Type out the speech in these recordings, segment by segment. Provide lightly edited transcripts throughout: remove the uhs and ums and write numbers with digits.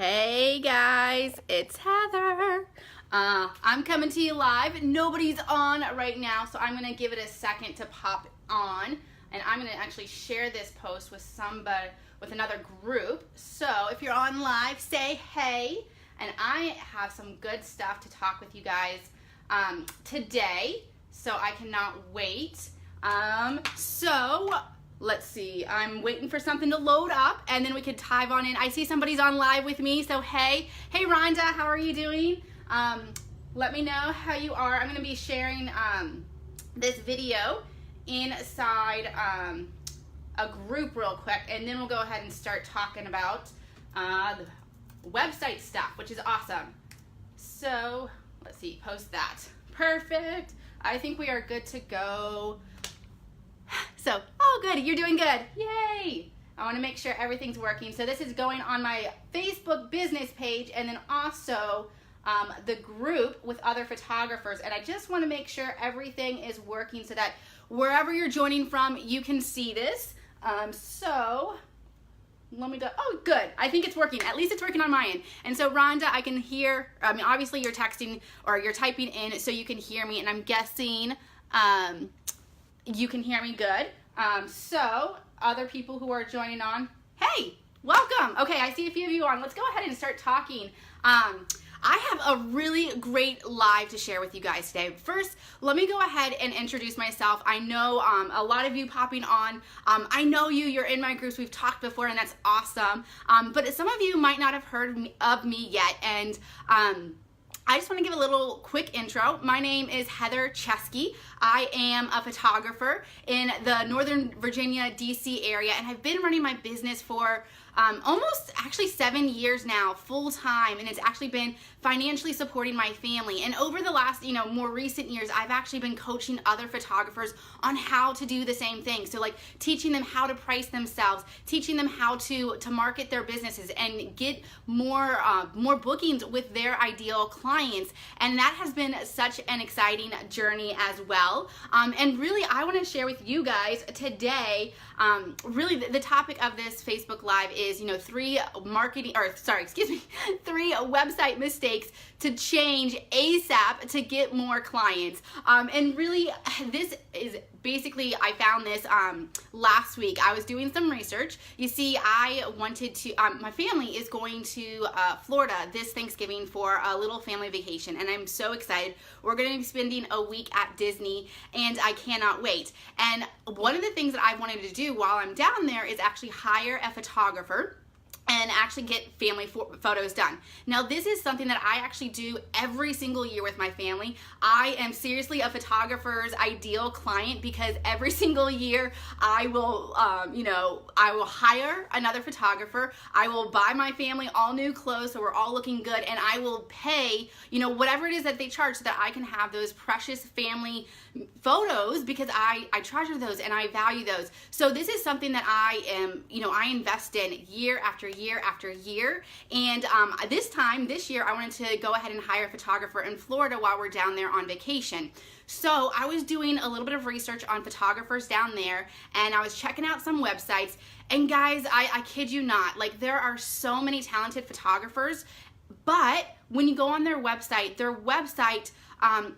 Hey guys, it's Heather. I'm coming to you live. Nobody's on right now, so I'm gonna give it a second to pop on, and I'm gonna actually share this post with another group. So if you're on live, say hey, and I have some good stuff to talk with you guys today, so I cannot wait. Let's see, I'm waiting for something to load up and then we could dive on in. I see somebody's on live with me, so hey Rhonda, how are you doing? Let me know how you are. I'm gonna be sharing this video inside a group real quick, and then we'll go ahead and start talking about the website stuff, which is awesome. So let's see, post that. Perfect. I think we are good to go. So, oh good, you're doing good. Yay! I want to make sure everything's working. So this is going on my Facebook business page and then also the group with other photographers. And I just want to make sure everything is working so that wherever you're joining from, you can see this. So let me go. Oh, good. I think it's working. At least it's working on my end. And so Rhonda, I can hear, obviously you're texting or you're typing in so you can hear me, and I'm guessing you can hear me good. So other people who are joining on, hey, welcome. Okay, I see a few of you on. Let's go ahead and start talking. I have a really great live to share with you guys today. First, let me go ahead and introduce myself. I know a lot of you popping on. I know you're in my groups. We've talked before, and that's awesome. But some of you might not have heard of me yet, and I just want to give a little quick intro. My name is Heather Chesky. I am a photographer in the Northern Virginia, DC area, and I've been running my business for almost actually 7 years now, full time, and it's actually been financially supporting my family. And over the last, more recent years, I've actually been coaching other photographers on how to do the same thing. So like teaching them how to price themselves, teaching them how to market their businesses and get more bookings with their ideal clients. And that has been such an exciting journey as well. And really, I want to share with you guys today, really the topic of this Facebook Live is, three website mistakes to change ASAP to get more clients. And really, this is basically, I found this last week. I was doing some research. You see, I wanted to, my family is going to Florida this Thanksgiving for a little family vacation, and I'm so excited. We're going to be spending a week at Disney, and I cannot wait. And one of the things that I wanted to do while I'm down there is actually hire a photographer and actually get family photos done. Now, this is something that I actually do every single year with my family. I am seriously a photographer's ideal client because every single year I will, I will hire another photographer. I will buy my family all new clothes so we're all looking good, and I will pay, whatever it is that they charge so that I can have those precious family photos because I treasure those and I value those. So this is something that I am, I invest in year after year after year. And this year, I wanted to go ahead and hire a photographer in Florida while we're down there on vacation. So I was doing a little bit of research on photographers down there, and I was checking out some websites. And guys, I kid you not, like there are so many talented photographers, but when you go on their website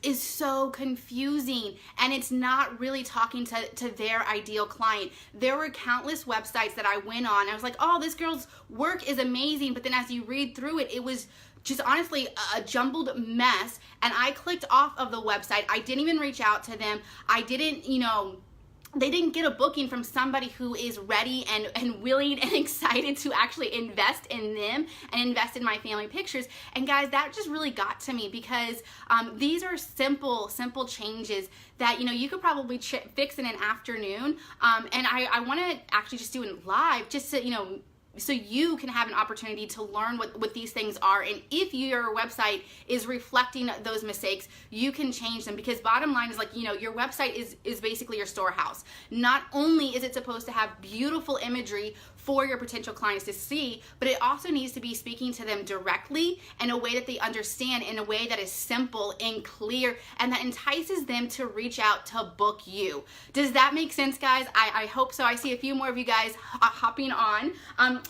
is so confusing, and it's not really talking to their ideal client. There were countless websites that I went on. I was like, oh, this girl's work is amazing, but then as you read through it, it was just honestly a jumbled mess, and I clicked off of the website. I didn't even reach out to them. I didn't, they didn't get a booking from somebody who is ready and willing and excited to actually invest in them and invest in my family pictures. And guys, that just really got to me because these are simple changes that, you could probably fix in an afternoon. And I want to actually just do it live just to, so you can have an opportunity to learn what these things are. And if your website is reflecting those mistakes, you can change them, because bottom line is your website is basically your storehouse. Not only is it supposed to have beautiful imagery for your potential clients to see, but it also needs to be speaking to them directly in a way that they understand, in a way that is simple and clear, and that entices them to reach out to book you. Does that make sense, guys? I hope so. I see a few more of you guys hopping on.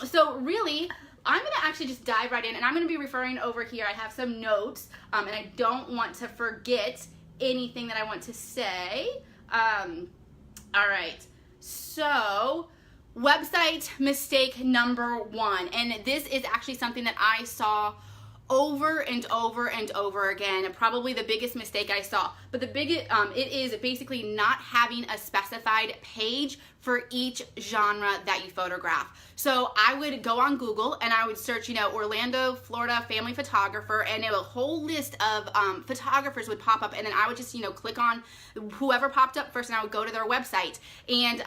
So really, I'm gonna actually just dive right in, and I'm gonna be referring over here. I have some notes, and I don't want to forget anything that I want to say. All right, so website mistake number 1, and this is actually something that I saw over and over and over again, probably the biggest mistake I saw. But the biggest, it is basically not having a specified page for each genre that you photograph. So I would go on Google and I would search, Orlando, Florida family photographer, and a whole list of photographers would pop up, and then I would just, click on whoever popped up first, and I would go to their website. And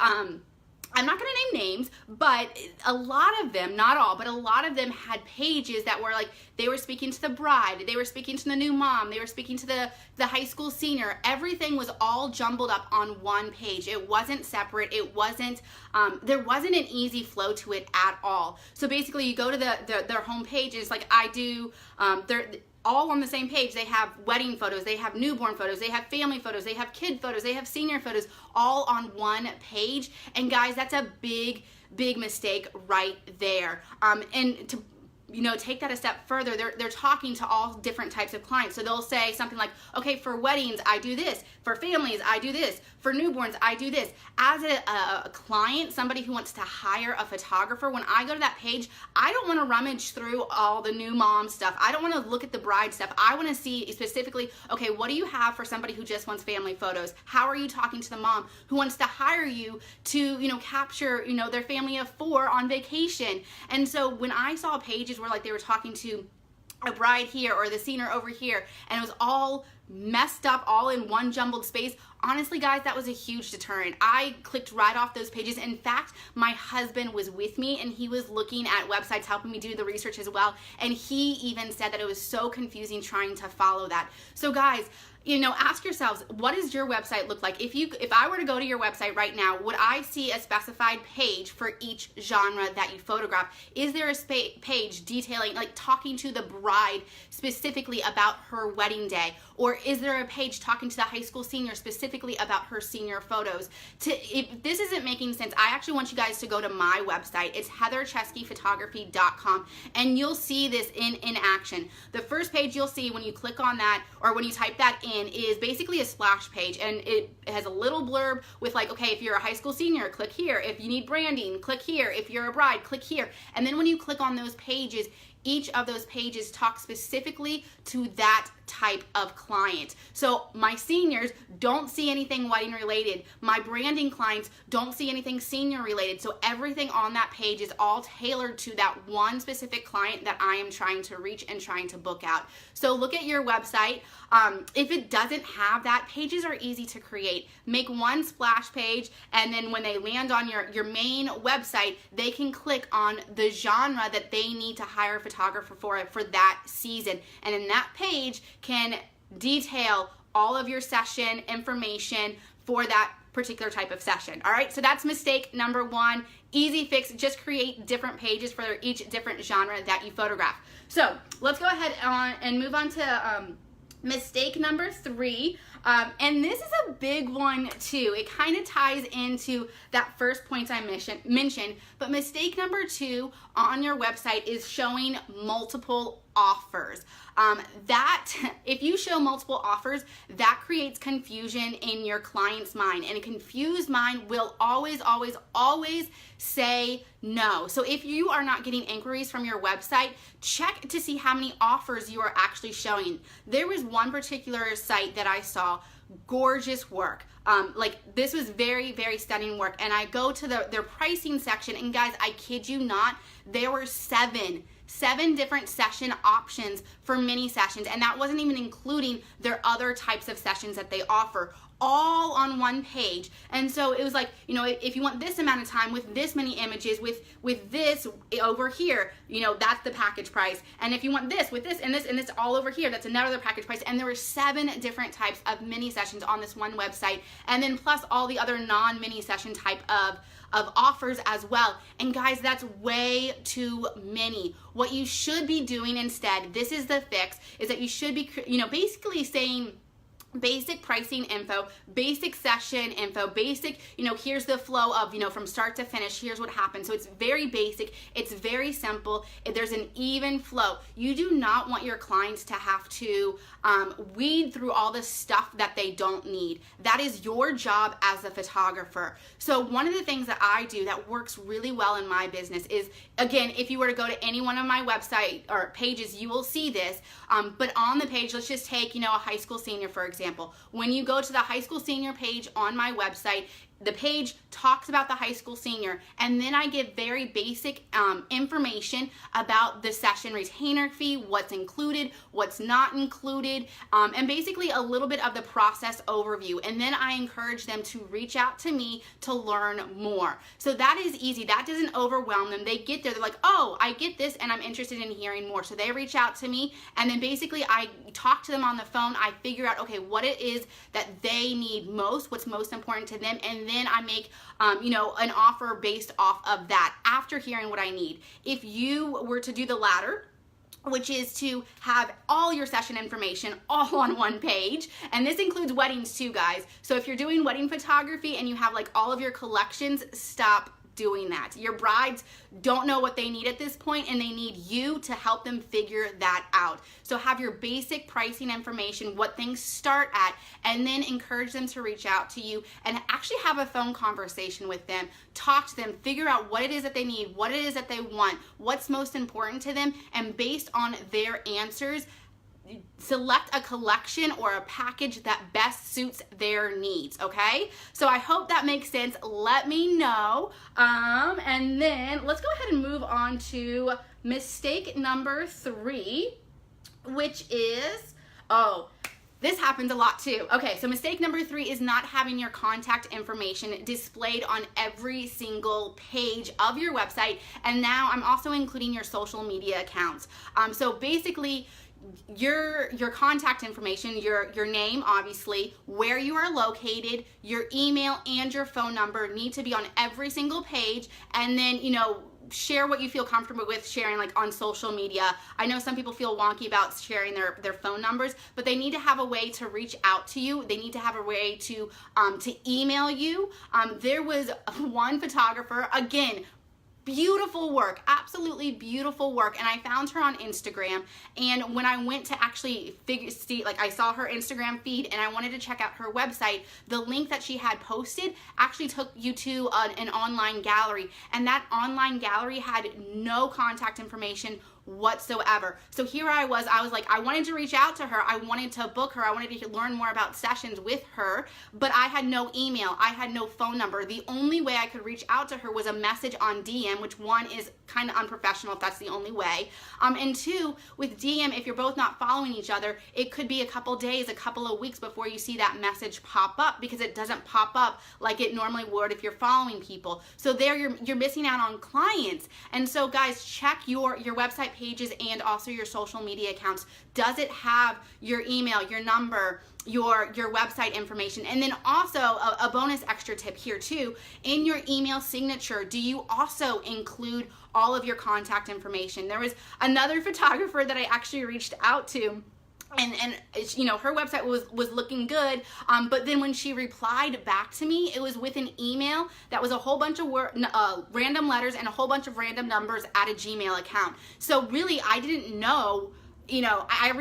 I'm not going to name names, but a lot of them, not all, but a lot of them had pages that were like, they were speaking to the bride, they were speaking to the new mom, they were speaking to the high school senior. Everything was all jumbled up on one page. It wasn't separate. It wasn't, there wasn't an easy flow to it at all. So basically you go to their home page, and it's like I do, they're all on the same page. They have wedding photos, they have newborn photos, they have family photos, they have kid photos, they have senior photos, all on one page. And guys, that's a big mistake right there. And to take that a step further, they're talking to all different types of clients. So they'll say something like, okay, for weddings, I do this. For families, I do this. For newborns, I do this. As a client, somebody who wants to hire a photographer, when I go to that page, I don't want to rummage through all the new mom stuff. I don't want to look at the bride stuff. I want to see specifically, okay, what do you have for somebody who just wants family photos? How are you talking to the mom who wants to hire you to, capture, their family of 4 on vacation? And so when I saw pages where like they were talking to a bride here or the senior over here, and it was all messed up, all in one jumbled space, honestly guys, that was a huge deterrent. I clicked right off those pages. In fact, my husband was with me, and he was looking at websites, helping me do the research as well, and he even said that it was so confusing trying to follow that. So guys, ask yourselves, what does your website look like? If I were to go to your website right now, would I see a specified page for each genre that you photograph? Is there a page detailing, like talking to the bride specifically about her wedding day? Or is there a page talking to the high school senior specifically about her senior photos? If this isn't making sense, I actually want you guys to go to my website. It's heathercheskyphotography.com, and you'll see this in action. The first page you'll see when you click on that, or when you type that in, is basically a splash page, and it has a little blurb with like, okay, if you're a high school senior, click here. If you need branding, click here. If you're a bride, click here. And then when you click on those pages, each of those pages talk specifically to that type of client. So my seniors don't see anything wedding related. My branding clients don't see anything senior related. So everything on that page is all tailored to that one specific client that I am trying to reach and trying to book out. So look at your website. If it doesn't have that, pages are easy to create. Make one splash page, and then when they land on your main website, they can click on the genre that they need to hire a photographer for that season. And in that page can detail all of your session information for that particular type of session. All right, so that's mistake number 1. Easy fix, just create different pages for each different genre that you photograph. So let's go ahead and move on to mistake number 3. And this is a big one too. It kind of ties into that first point I mentioned, but mistake number 2 on your website is showing multiple offers. If you show multiple offers, that creates confusion in your client's mind, and a confused mind will always say no. So if you are not getting inquiries from your website, check to see how many offers you are actually showing. There was one particular site that I saw, gorgeous work. Like this was very stunning work, and I go to their pricing section, and guys, I kid you not, there were 7 different session options for mini sessions, and that wasn't even including their other types of sessions that they offer, all on one page. And so it was like, if you want this amount of time with this many images, with this over here, that's the package price. And if you want this with this and this all over here, that's another package price. And there were 7 different types of mini sessions on this one website, and then plus all the other non-mini session type of offers as well. And guys, that's way too many. What you should be doing instead, this is the fix, is that you should be, basically saying, basic pricing info, basic session info, basic, here's the flow of, from start to finish, here's what happens. So it's very basic, it's very simple, there's an even flow. You do not want your clients to have to weed through all the stuff that they don't need. That is your job as a photographer. So one of the things that I do that works really well in my business is, again, if you were to go to any one of my website or pages, you will see this, but on the page, let's just take, a high school senior, for example. When you go to the high school senior page on my website, the page talks about the high school senior, and then I give very basic information about the session retainer fee, what's included, what's not included, and basically a little bit of the process overview. And then I encourage them to reach out to me to learn more. So that is easy. That doesn't overwhelm them. They get there, they're like, oh, I get this and I'm interested in hearing more. So they reach out to me, and then basically I talk to them on the phone. I figure out, okay, what it is that they need most, what's most important to them, and then I make an offer based off of that after hearing what I need. If you were to do the latter, which is to have all your session information all on one page, and this includes weddings too, guys. So if you're doing wedding photography and you have like all of your collections, stop doing that. Your brides don't know what they need at this point, and they need you to help them figure that out. So have your basic pricing information, what things start at, and then encourage them to reach out to you and actually have a phone conversation with them. Talk to them, figure out what it is that they need, what it is that they want, what's most important to them, and based on their answers, select a collection or a package that best suits their needs, okay? So I hope that makes sense. Let me know. And then let's go ahead and move on to mistake number 3, which is, this happens a lot too. Okay, so mistake number 3 is not having your contact information displayed on every single page of your website. And now I'm also including your social media accounts. So basically, your contact information, your name, obviously, where you are located, your email and your phone number need to be on every single page, and then share what you feel comfortable with sharing, like on social media. I know some people feel wonky about sharing their phone numbers, but they need to have a way to reach out to you. They need to have a way to email you. There was one photographer, again, beautiful work, absolutely beautiful work, and I found her on Instagram, and when I went to actually I saw her Instagram feed and I wanted to check out her website, the link that she had posted actually took you to an online gallery, and that online gallery had no contact information whatsoever. So here I was like, I wanted to reach out to her, I wanted to book her, I wanted to learn more about sessions with her, but I had no email, I had no phone number. The only way I could reach out to her was a message on DM, which one is kind of unprofessional if that's the only way, and 2, with DM, if you're both not following each other, it could be a couple days, a couple of weeks before you see that message pop up, because it doesn't pop up like it normally would if you're following people. So there you're missing out on clients. And so guys, check your website pages and also your social media accounts. Does it have your email, your number, your website information? And then also a bonus extra tip here too, in your email signature, do you also include all of your contact information? There was another photographer that I actually reached out to, and her website was looking good, but then when she replied back to me, it was with an email that was a whole bunch of random letters and a whole bunch of random numbers at a Gmail account. So really, I didn't know, I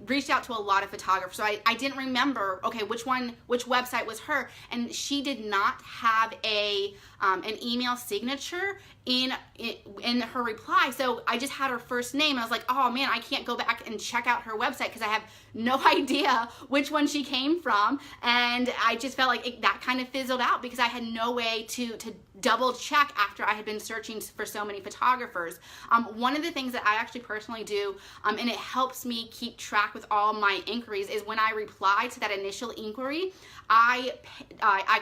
reached out to a lot of photographers, so I didn't remember, okay, which website was her, and she did not have an email signature in her reply. So I just had her first name. I was like, oh man, I can't go back and check out her website because I have no idea which one she came from. And I just felt like that kind of fizzled out because I had no way to double check after I had been searching for so many photographers. One of the things that I actually personally do, and it helps me keep track with all my inquiries, is when I reply to that initial inquiry, I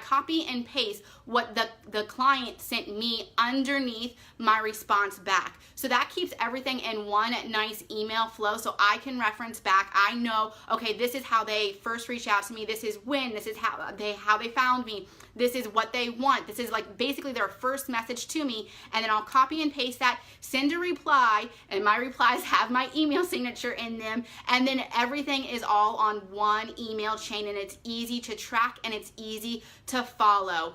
copy and paste what the client sent me underneath my response back. So that keeps everything in one nice email flow, so I can reference back. I know, okay, this is how they first reached out to me, this is when, this is how they found me, This is what they want. This is like basically their first message to me, and then I'll copy and paste that, send a reply, and my replies have my email signature in them, and then everything is all on one email chain, and it's easy to track and it's easy to follow.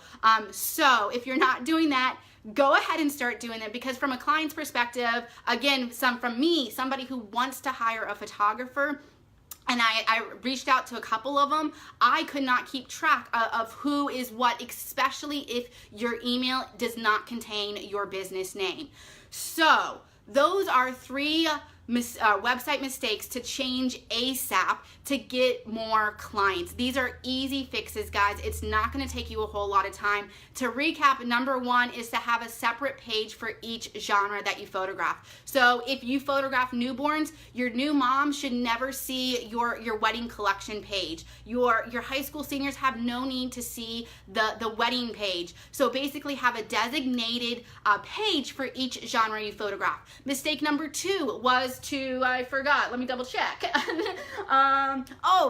So if you're not doing that, go ahead and start doing it, because from a client's perspective, again, from me, somebody who wants to hire a photographer, and I reached out to a couple of them, I could not keep track of who is what, especially if your email does not contain your business name. So those are 3 website mistakes to change ASAP to get more clients. These are easy fixes, guys. It's not going to take you a whole lot of time. To recap, number 1 is to have a separate page for each genre that you photograph. So if you photograph newborns, your new mom should never see your wedding collection page. Your high school seniors have no need to see the wedding page. So basically have a designated page for each genre you photograph. Mistake number 2 was I forgot, let me double check.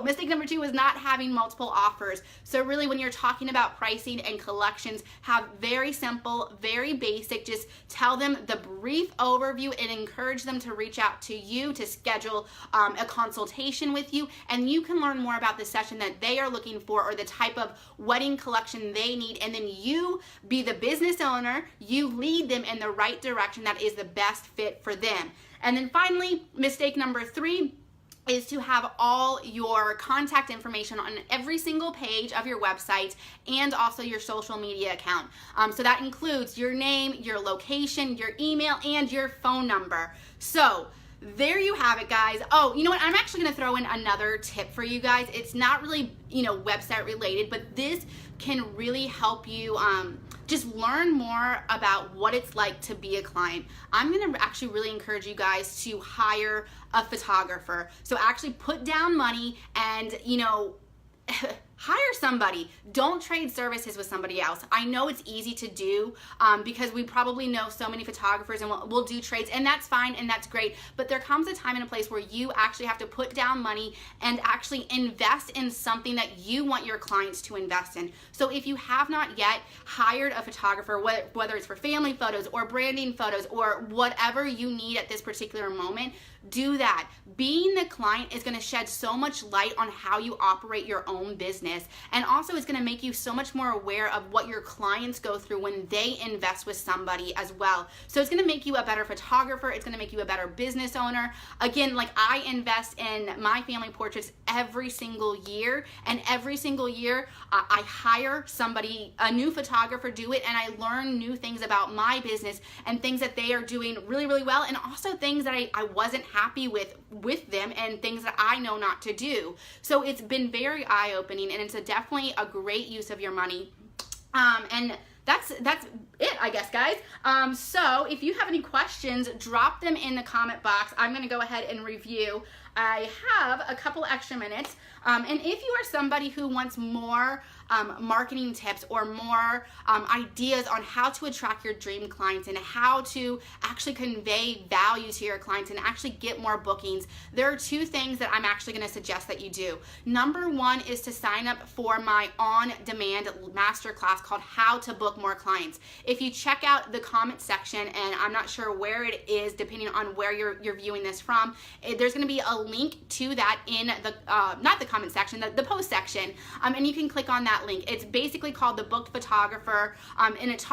Mistake number 2 was not having multiple offers. So really, when you're talking about pricing and collections, have very simple, very basic, just tell them the brief overview and encourage them to reach out to you to schedule a consultation with you, and you can learn more about the session that they are looking for or the type of wedding collection they need, and then you be the business owner, you lead them in the right direction that is the best fit for them. And then finally, mistake number 3 is to have all your contact information on every single page of your website and also your social media account. So that includes your name, your location, your email, and your phone number. So there you have it, guys. Oh, you know what? I'm actually going to throw in another tip for you guys. It's not really, website related, but this can really help you just learn more about what it's like to be a client. I'm going to actually really encourage you guys to hire a photographer. So actually put down money and, hire somebody. Don't trade services with somebody else. I know it's easy to do because we probably know so many photographers, and we'll do trades, and that's fine and that's great. But there comes a time and a place where you actually have to put down money and actually invest in something that you want your clients to invest in. So if you have not yet hired a photographer, whether it's for family photos or branding photos or whatever you need at this particular moment, do that. Being the client is going to shed so much light on how you operate your own business, and also it's going to make you so much more aware of what your clients go through when they invest with somebody as well. So it's going to make you a better photographer. It's going to make you a better business owner. Again, like I invest in my family portraits every single year, and every single year I hire somebody, a new photographer, do it, and I learn new things about my business and things that they are doing really, really well, and also things that I wasn't happy with them, and things that I know not to do. So it's been very eye-opening, and it's definitely a great use of your money. And that's it, I guess, guys. So if you have any questions, drop them in the comment box. I'm going to go ahead and review. I have a couple extra minutes. And if you are somebody who wants more marketing tips or more ideas on how to attract your dream clients and how to actually convey value to your clients and actually get more bookings, there are 2 things that I'm actually going to suggest that you do. Number 1 is to sign up for my on-demand masterclass called How to Book More Clients. If you check out the comment section, and I'm not sure where it is depending on where you're viewing this from, there's going to be a link to that in the not the comment section, the post section, and you can click on that link. It's basically called the Booked Photographer, and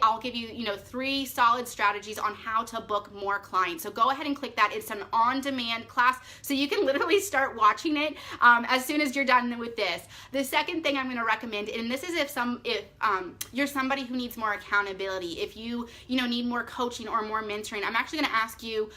I'll give you 3 solid strategies on how to book more clients. So go ahead and click that. It's an on-demand class, so you can literally start watching it as soon as you're done with this. The second thing I'm going to recommend, and this is if you're somebody who needs more accountability, if you need more coaching or more mentoring, I'm actually going to ask you,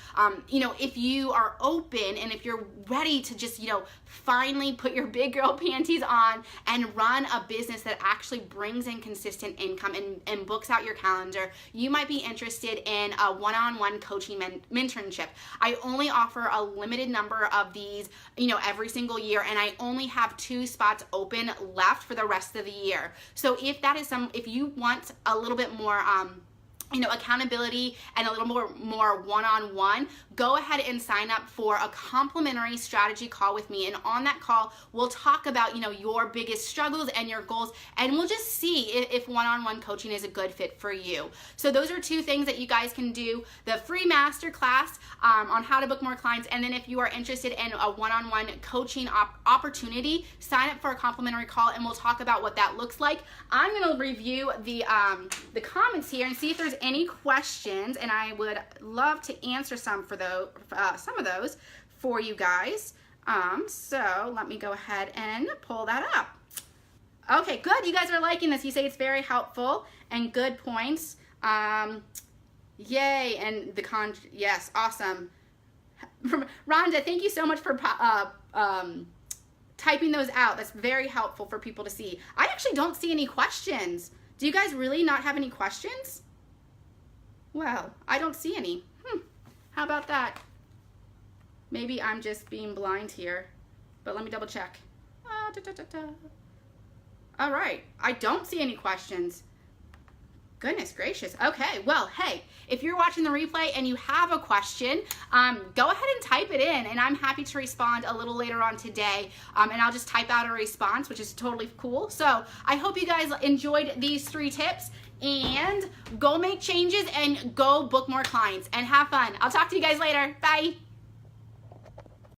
if you are open and if you're ready to just finally put your big girl panties on and run a business that actually brings in consistent income and books out your calendar, you might be interested in a one-on-one coaching mentorship. I only offer a limited number of these, every single year, and I only have 2 spots open left for the rest of the year. So if that is if you want a little bit more accountability and a little more one-on-one, go ahead and sign up for a complimentary strategy call with me. And on that call, we'll talk about, your biggest struggles and your goals, and we'll just see if one-on-one coaching is a good fit for you. So those are two things that you guys can do: the free masterclass on how to book more clients, and then if you are interested in a one-on-one coaching opportunity, sign up for a complimentary call, and we'll talk about what that looks like. I'm going to review the comments here and see if there's any questions, and I would love to answer some of those for you guys. So let me go ahead and pull that up. Okay, good. You guys are liking this. You say it's very helpful and good points. Yay, and yes, awesome. Rhonda, thank you so much for typing those out. That's very helpful for people to see. I actually don't see any questions. Do you guys really not have any questions? Well, I don't see any. How about that? Maybe I'm just being blind here, but let me double check. All right, I don't see any questions. Goodness gracious. Okay, well, hey, if you're watching the replay and you have a question, go ahead and type it in, and I'm happy to respond a little later on today, and I'll just type out a response, which is totally cool. So I hope you guys enjoyed these 3 tips, and go make changes and go book more clients and have fun. I'll talk to you guys later. Bye.